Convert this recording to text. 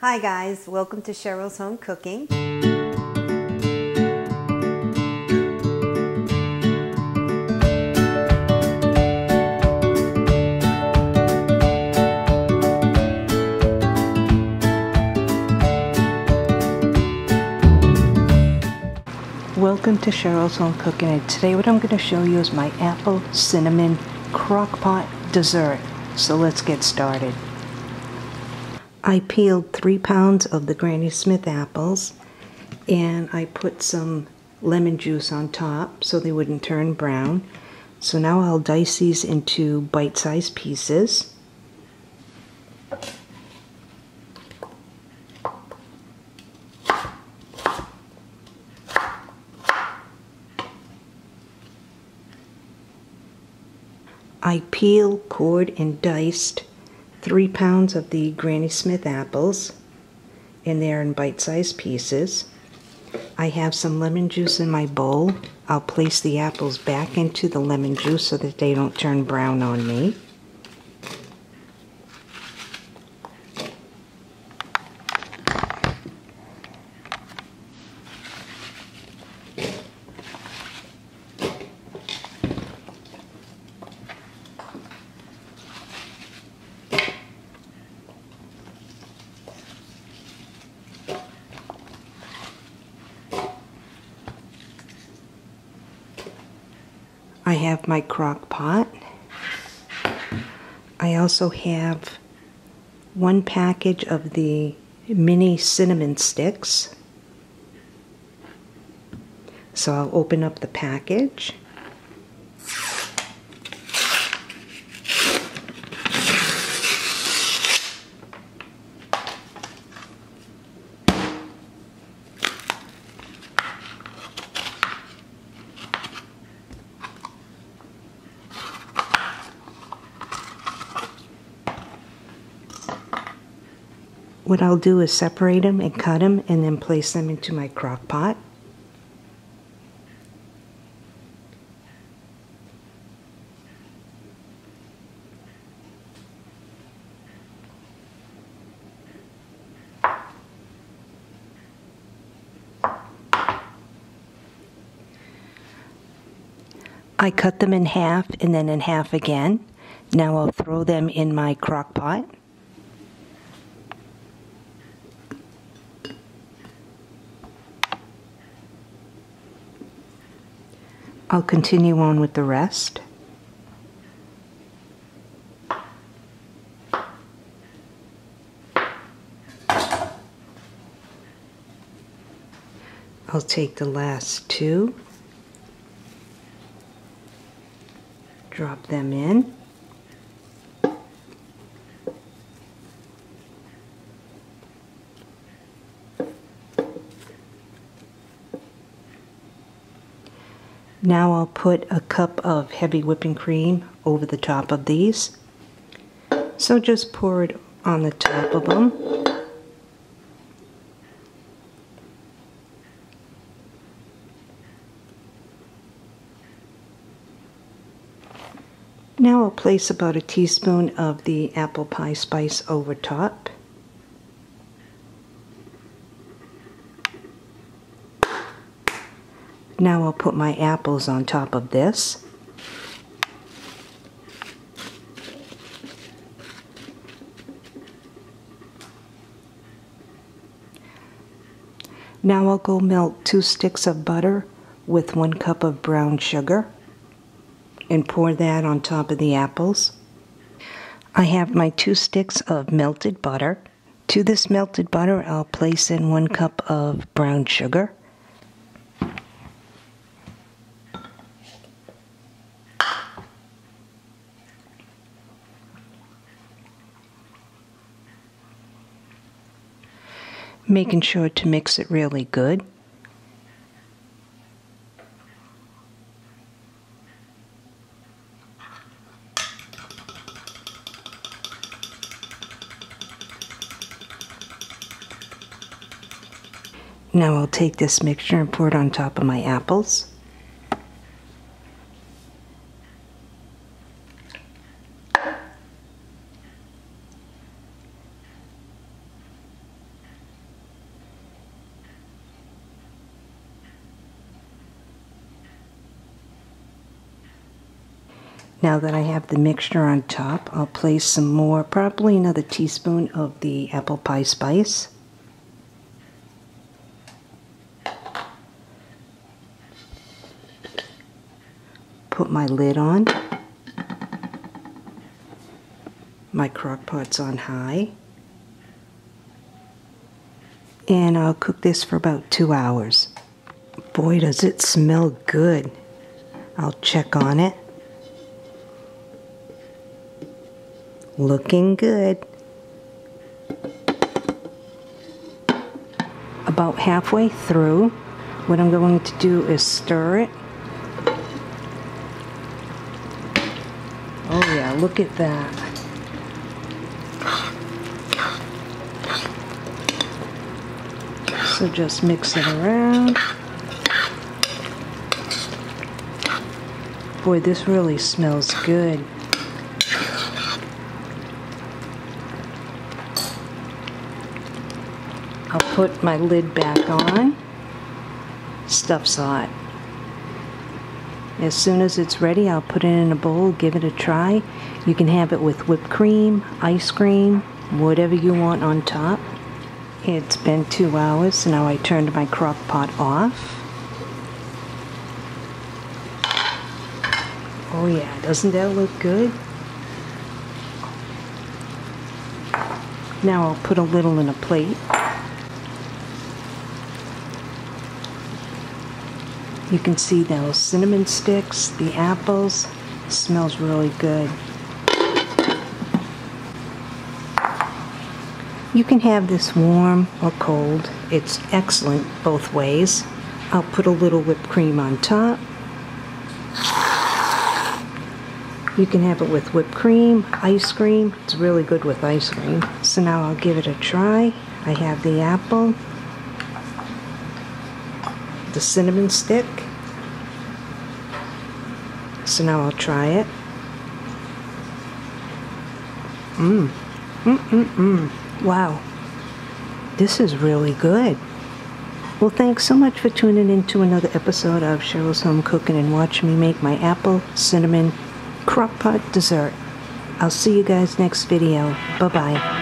Hi guys, welcome to Cheryl's Home Cooking. Welcome to Cheryl's Home Cooking, and today what I'm going to show you is my apple cinnamon crock pot dessert. So let's get started. I peeled 3 pounds of the Granny Smith apples and I put some lemon juice on top so they wouldn't turn brown. So now I'll dice these into bite-sized pieces. I peeled, cored, and diced 3 pounds of the Granny Smith apples, and they're in bite-sized pieces. I have some lemon juice in my bowl. I'll place the apples back into the lemon juice so that they don't turn brown on me. I have my crock pot. I also have 1 package of the mini cinnamon sticks. So I'll open up the package. What I'll do is separate them and cut them and then place them into my crock pot. I cut them in half and then in half again. Now I'll throw them in my crock pot. I'll continue on with the rest. I'll take the last 2, drop them in. Now I'll put a cup of heavy whipping cream over the top of these. So just pour it on the top of them. Now I'll place about a teaspoon of the apple pie spice over top. Now I'll put my apples on top of this. Now I'll go melt 2 sticks of butter with 1 cup of brown sugar and pour that on top of the apples. I have my 2 sticks of melted butter. To this melted butter, I'll place in 1 cup of brown sugar. Making sure to mix it really good. Now I'll take this mixture and pour it on top of my apples. Now that I have the mixture on top, I'll place some more, probably another teaspoon of the apple pie spice. Put my lid on. My crock pot's on high. And I'll cook this for about 2 hours. Boy, does it smell good. I'll check on it. Looking good. About halfway through, what I'm going to do is stir it. Oh yeah, look at that. So just mix it around. Boy, this really smells good. I'll put my lid back on. Stuff's hot. As soon as it's ready, I'll put it in a bowl, give it a try. You can have it with whipped cream, ice cream, whatever you want on top. It's been 2 hours, so now I turned my crock pot off. Oh yeah, doesn't that look good? Now I'll put a little in a plate. You can see those cinnamon sticks, the apples. It smells really good. You can have this warm or cold. It's excellent both ways. I'll put a little whipped cream on top. You can have it with whipped cream, ice cream. It's really good with ice cream. So now I'll give it a try. I have the apple, the cinnamon stick. So now I'll try it. Wow. This is really good. Well, thanks so much for tuning in to another episode of Cheryl's Home Cooking and watching me make my apple cinnamon crock pot dessert. I'll see you guys next video. Bye-bye.